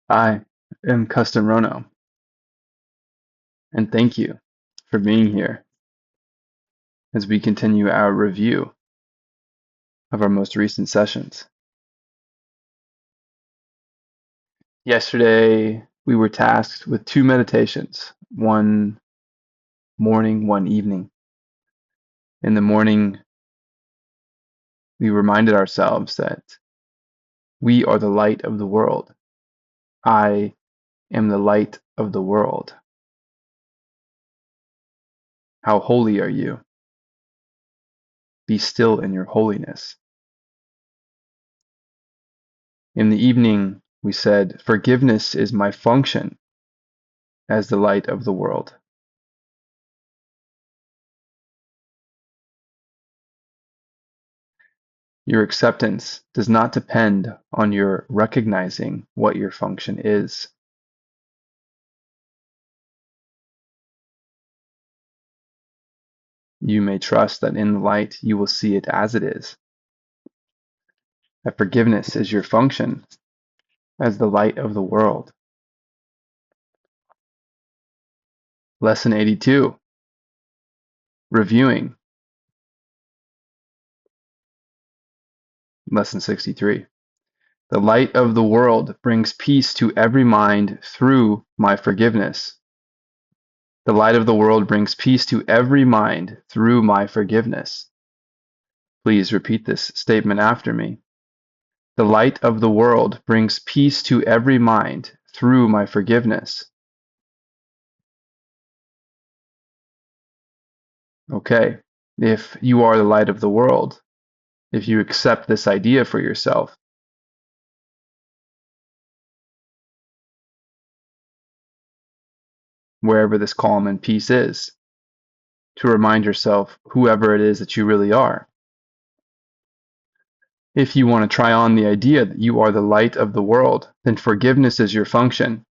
I am Kesten Rono, and thank you for being here as we continue our review of our most recent sessions. Yesterday, we were tasked with two meditations, one morning, one evening. In the morning, we reminded ourselves that we are the light of the world. I am the light of the world. How holy are you? Be still in your holiness. In the evening, we said, forgiveness is my function as the light of the world. Your acceptance does not depend on your recognizing what your function is. You may trust that in the light you will see it as it is. That forgiveness is your function as the light of the world. Lesson 82, reviewing. Lesson 63. The light of the world brings peace to every mind through my forgiveness. The light of the world brings peace to every mind through my forgiveness. Please repeat this statement after me. The light of the world brings peace to every mind through my forgiveness. Okay, if you are the light of the world, if you accept this idea for yourself, wherever this calm and peace is, to remind yourself whoever it is that you really are. If you want to try on the idea that you are the light of the world, then forgiveness is your function.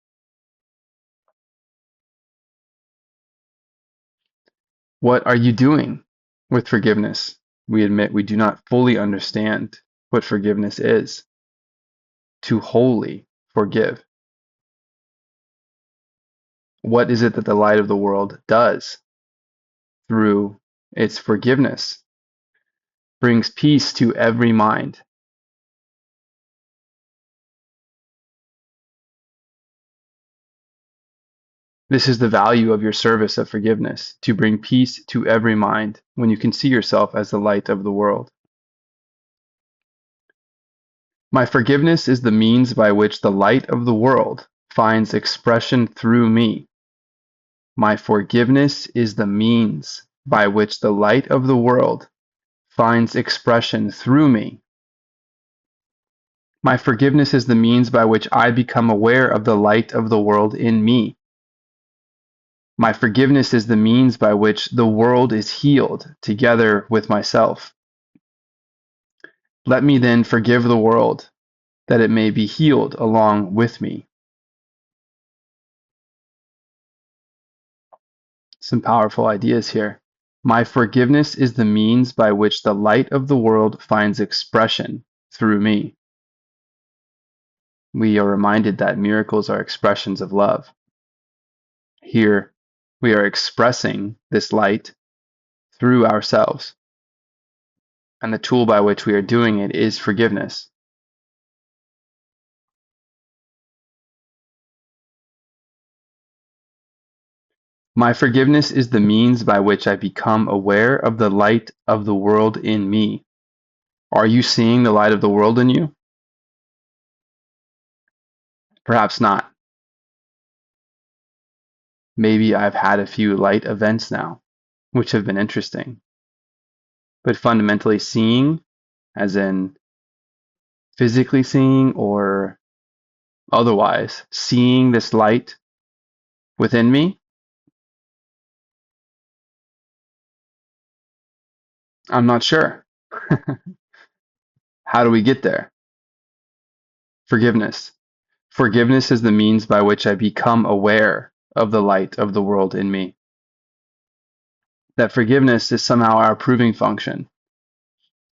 What are you doing with forgiveness? We admit we do not fully understand what forgiveness is. To wholly forgive. What is it that the light of the world does through its forgiveness? Brings peace to every mind. This is the value of your service of forgiveness, to bring peace to every mind when you can see yourself as the light of the world. My forgiveness is the means by which the light of the world finds expression through me. My forgiveness is the means by which the light of the world finds expression through me. My forgiveness is the means by which I become aware of the light of the world in me. My forgiveness is the means by which the world is healed together with myself. Let me then forgive the world, that it may be healed along with me. Some powerful ideas here. My forgiveness is the means by which the light of the world finds expression through me. We are reminded that miracles are expressions of love. Here, we are expressing this light through ourselves. And the tool by which we are doing it is forgiveness. My forgiveness is the means by which I become aware of the light of the world in me. Are you seeing the light of the world in you? Perhaps not. Maybe I've had a few light events now, which have been interesting. But fundamentally seeing, as in physically seeing or otherwise, seeing this light within me, I'm not sure. How do we get there? Forgiveness. Forgiveness is the means by which I become aware of the light of the world in me. That forgiveness is somehow our proving function.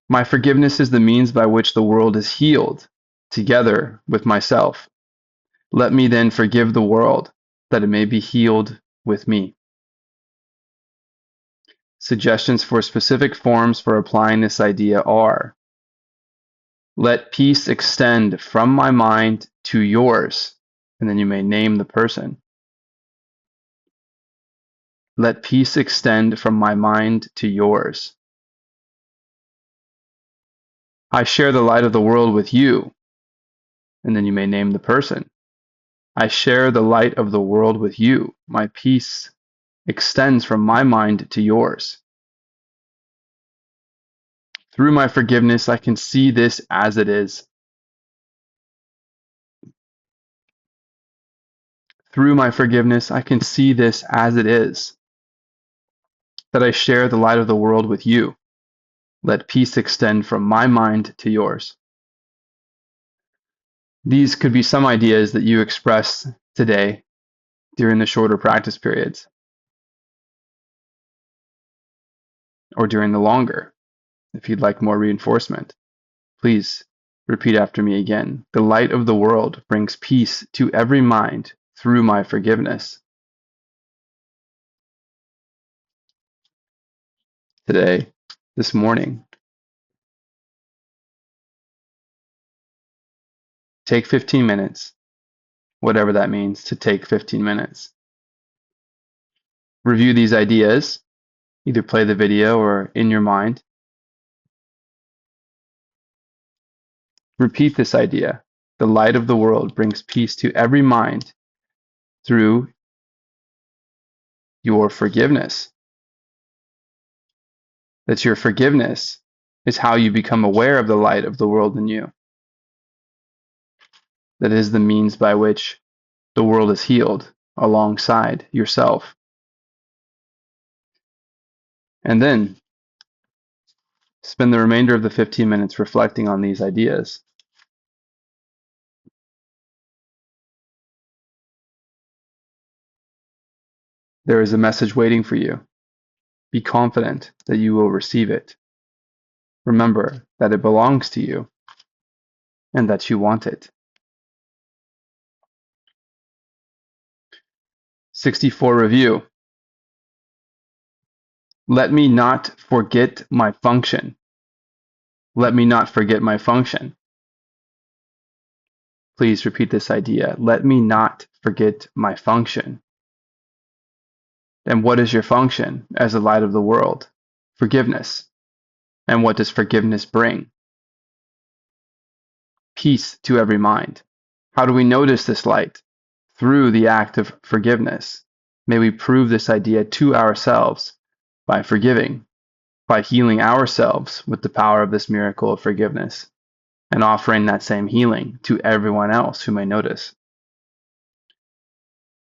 My forgiveness is the means by which the world is healed together with myself. Let me then forgive the world, that it may be healed with me. Suggestions for specific forms for applying this idea are: let peace extend from my mind to yours, and then you may name the person. Let peace extend from my mind to yours. I share the light of the world with you, and then you may name the person. I share the light of the world with you. My peace extends from my mind to yours. Through my forgiveness, I can see this as it is. Through my forgiveness, I can see this as it is, that I share the light of the world with you. Let peace extend from my mind to yours. These could be some ideas that you express today during the shorter practice periods, or during the longer, if you'd like more reinforcement. Please repeat after me again. The light of the world brings peace to every mind through my forgiveness. Today, this morning, take 15 minutes, whatever that means, to take 15 minutes. Review these ideas, either play the video or in your mind. Repeat this idea. The light of the world brings peace to every mind through your forgiveness. That your forgiveness is how you become aware of the light of the world in you. That is the means by which the world is healed alongside yourself. And then spend the remainder of the 15 minutes reflecting on these ideas. There is a message waiting for you. Be confident that you will receive it. Remember that it belongs to you and that you want it. 64 review. Let me not forget my function. Let me not forget my function. Please repeat this idea. Let me not forget my function. And what is your function as the light of the world? Forgiveness. And what does forgiveness bring? Peace to every mind. How do we notice this light? Through the act of forgiveness. May we prove this idea to ourselves by forgiving, by healing ourselves with the power of this miracle of forgiveness, and offering that same healing to everyone else who may notice.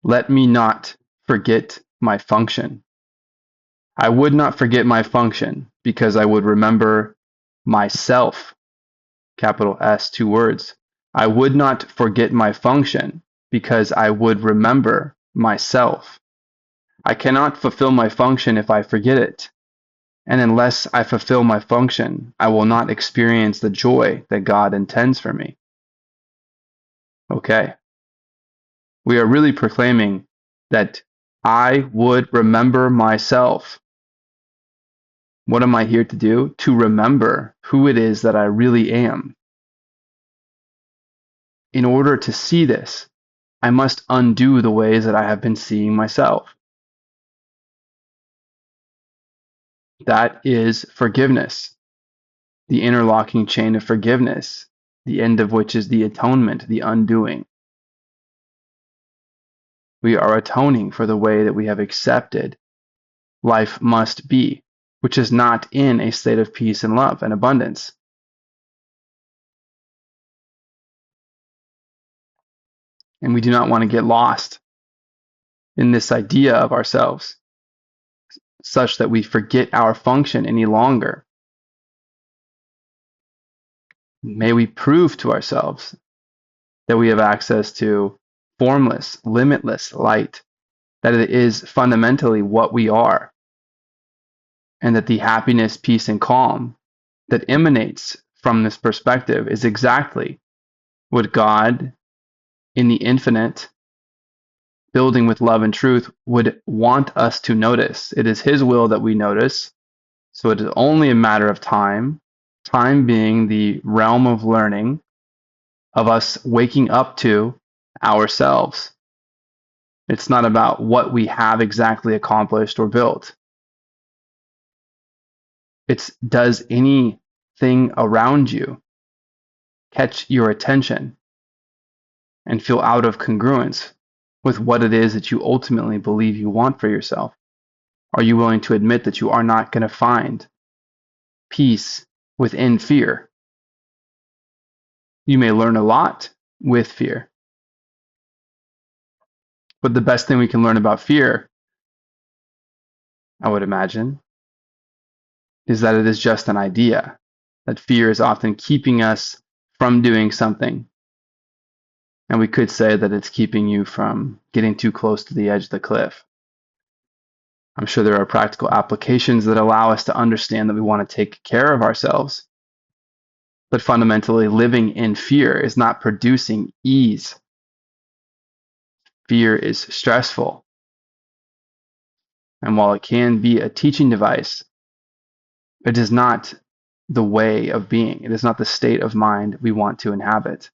Let me not forget my function. I would not forget my function because I would remember myself. Capital S, 2 words. I would not forget my function because I would remember myself. I cannot fulfill my function if I forget it. And unless I fulfill my function, I will not experience the joy that God intends for me. Okay. We are really proclaiming that I would remember myself. What am I here to do? To remember who it is that I really am. In order to see this, I must undo the ways that I have been seeing myself. That is forgiveness, the interlocking chain of forgiveness, the end of which is the atonement, the undoing. We are atoning for the way that we have accepted life must be, which is not in a state of peace and love and abundance. And we do not want to get lost in this idea of ourselves, such that we forget our function any longer. May we prove to ourselves that we have access to formless, limitless light, that it is fundamentally what we are, and that the happiness, peace, and calm that emanates from this perspective is exactly what God in the infinite, building with love and truth, would want us to notice. It is his will that we notice. So it is only a matter of time, time being the realm of learning, of us waking up to ourselves. It's not about what we have exactly accomplished or built. It's, does anything around you catch your attention and feel out of congruence with what it is that you ultimately believe you want for yourself? Are you willing to admit that you are not going to find peace within fear? You may learn a lot with fear, but the best thing we can learn about fear, I would imagine, is that it is just an idea, that fear is often keeping us from doing something. And we could say that it's keeping you from getting too close to the edge of the cliff. I'm sure there are practical applications that allow us to understand that we want to take care of ourselves. But fundamentally, living in fear is not producing ease. Fear is stressful. And while it can be a teaching device, it is not the way of being. It is not the state of mind we want to inhabit.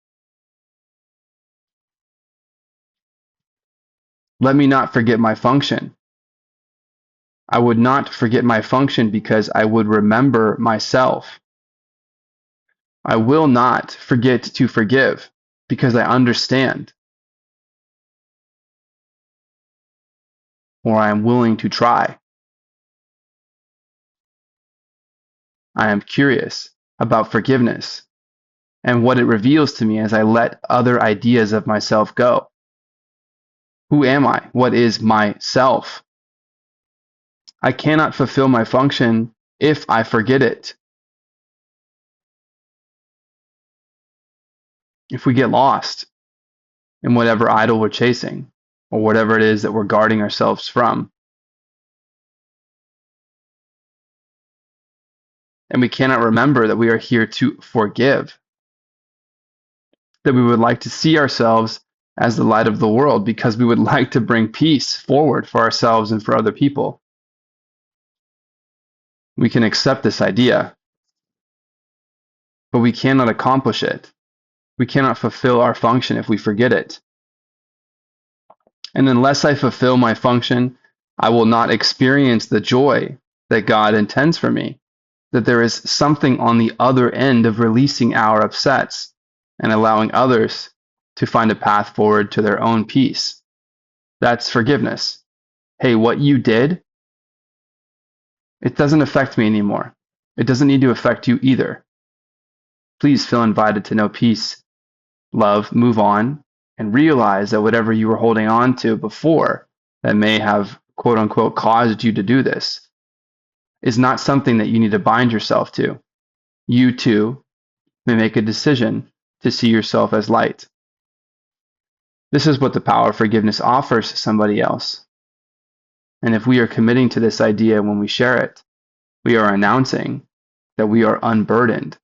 Let me not forget my function. I would not forget my function because I would remember myself. I will not forget to forgive because I understand, or I am willing to try. I am curious about forgiveness and what it reveals to me as I let other ideas of myself go. Who am I? What is myself? I cannot fulfill my function if I forget it. If we get lost in whatever idol we're chasing or whatever it is that we're guarding ourselves from, and we cannot remember that we are here to forgive, that we would like to see ourselves as the light of the world because we would like to bring peace forward for ourselves and for other people. We can accept this idea, but we cannot accomplish it. We cannot fulfill our function if we forget it. And unless I fulfill my function, I will not experience the joy that God intends for me, that there is something on the other end of releasing our upsets and allowing others to find a path forward to their own peace. That's forgiveness. Hey, what you did, it doesn't affect me anymore. It doesn't need to affect you either. Please feel invited to know peace, love, move on, and realize that whatever you were holding on to before that may have quote unquote caused you to do this is not something that you need to bind yourself to. You too may make a decision to see yourself as light. This is what the power of forgiveness offers somebody else. And if we are committing to this idea when we share it, we are announcing that we are unburdened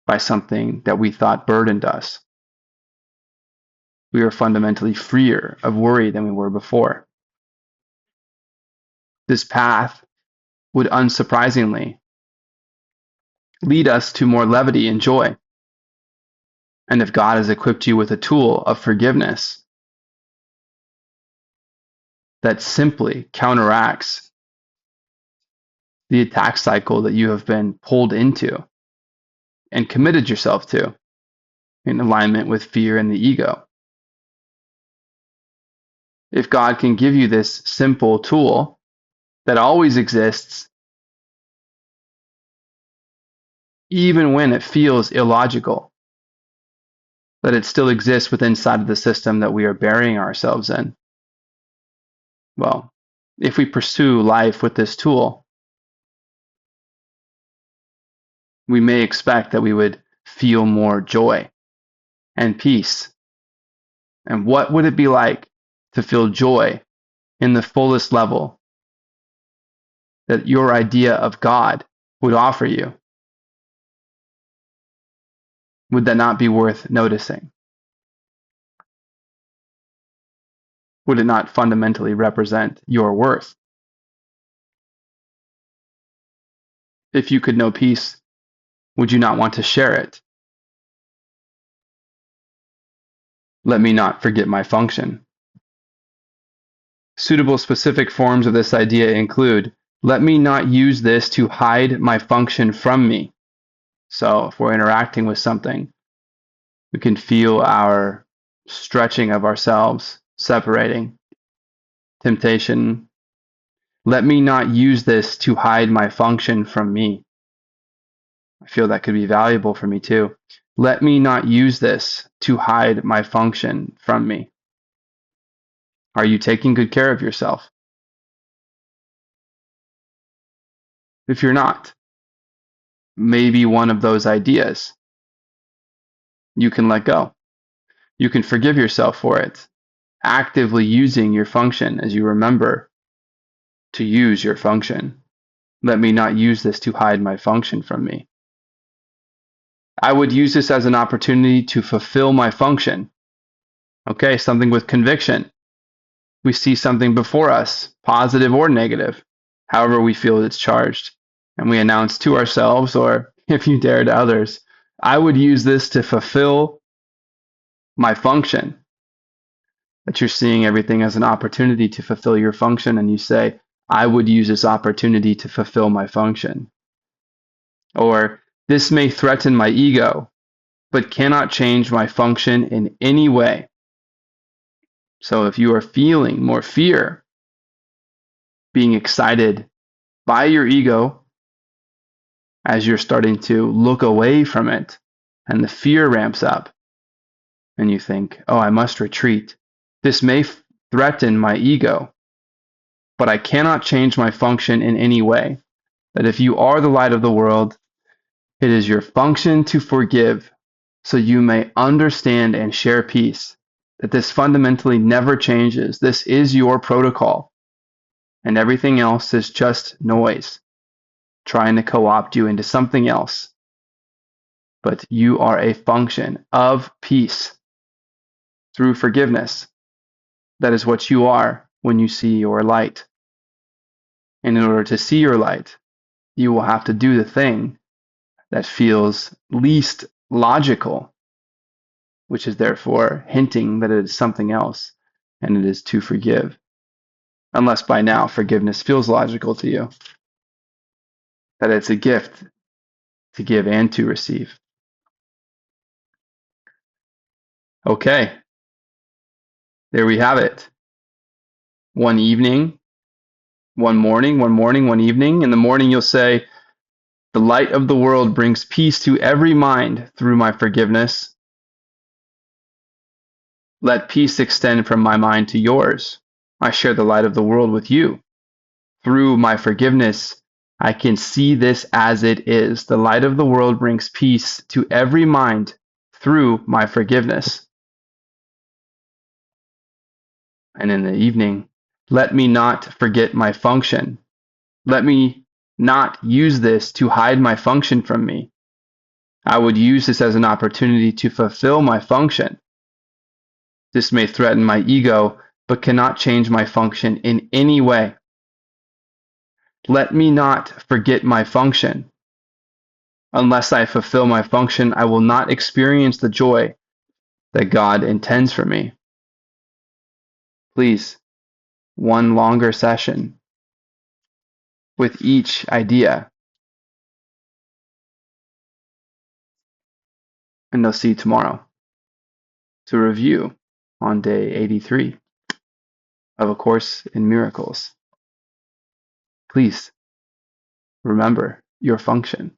by something that we thought burdened us. We are fundamentally freer of worry than we were before. This path would unsurprisingly lead us to more levity and joy. And if God has equipped you with a tool of forgiveness that simply counteracts the attack cycle that you have been pulled into and committed yourself to in alignment with fear and the ego, if God can give you this simple tool that always exists, even when it feels illogical, that it still exists within inside of the system that we are burying ourselves in. Well, if we pursue life with this tool, we may expect that we would feel more joy and peace. And what would it be like to feel joy in the fullest level that your idea of God would offer you? Would that not be worth noticing? Would it not fundamentally represent your worth? If you could know peace, would you not want to share it? Let me not forget my function. Suitable specific forms of this idea include, let me not use this to hide my function from me. So if we're interacting with something, we can feel our stretching of ourselves, separating. Temptation, let me not use this to hide my function from me. I feel that could be valuable for me too. Let me not use this to hide my function from me. Are you taking good care of yourself? If you're not, maybe one of those ideas you can let go. You can forgive yourself for it, actively using your function as you remember to use your function. Let me not use this to hide my function from me. I would use this as an opportunity to fulfill my function. Okay, something with conviction. We see something before us, positive or negative, however we feel it's charged, and we announce to ourselves, or if you dare to others, I would use this to fulfill my function. That you're seeing everything as an opportunity to fulfill your function, and you say, I would use this opportunity to fulfill my function. Or, this may threaten my ego, but cannot change my function in any way. So if you are feeling more fear, being excited by your ego as you're starting to look away from it, and the fear ramps up, and you think, oh, I must retreat. This may threaten my ego, but I cannot change my function in any way. That if you are the light of the world, it is your function to forgive, so you may understand and share peace. That this fundamentally never changes. This is your protocol, and everything else is just noise, trying to co-opt you into something else. But you are a function of peace through forgiveness. That is what you are when you see your light. And in order to see your light, you will have to do the thing that feels least logical, which is therefore hinting that it is something else, and it is to forgive. Unless by now forgiveness feels logical to you, that it's a gift to give and to receive. Okay, there we have it. One evening, one morning, one evening. In the morning, you'll say, the light of the world brings peace to every mind through my forgiveness. Let peace extend from my mind to yours. I share the light of the world with you. Through my forgiveness, I can see this as it is. The light of the world brings peace to every mind through my forgiveness. And in the evening, let me not forget my function. Let me not use this to hide my function from me. I would use this as an opportunity to fulfill my function. This may threaten my ego, but cannot change my function in any way. Let me not forget my function. Unless I fulfill my function, I will not experience the joy that God intends for me. Please, one longer session with each idea. And I'll see you tomorrow to review on day 83 of A Course in Miracles. Please remember your function.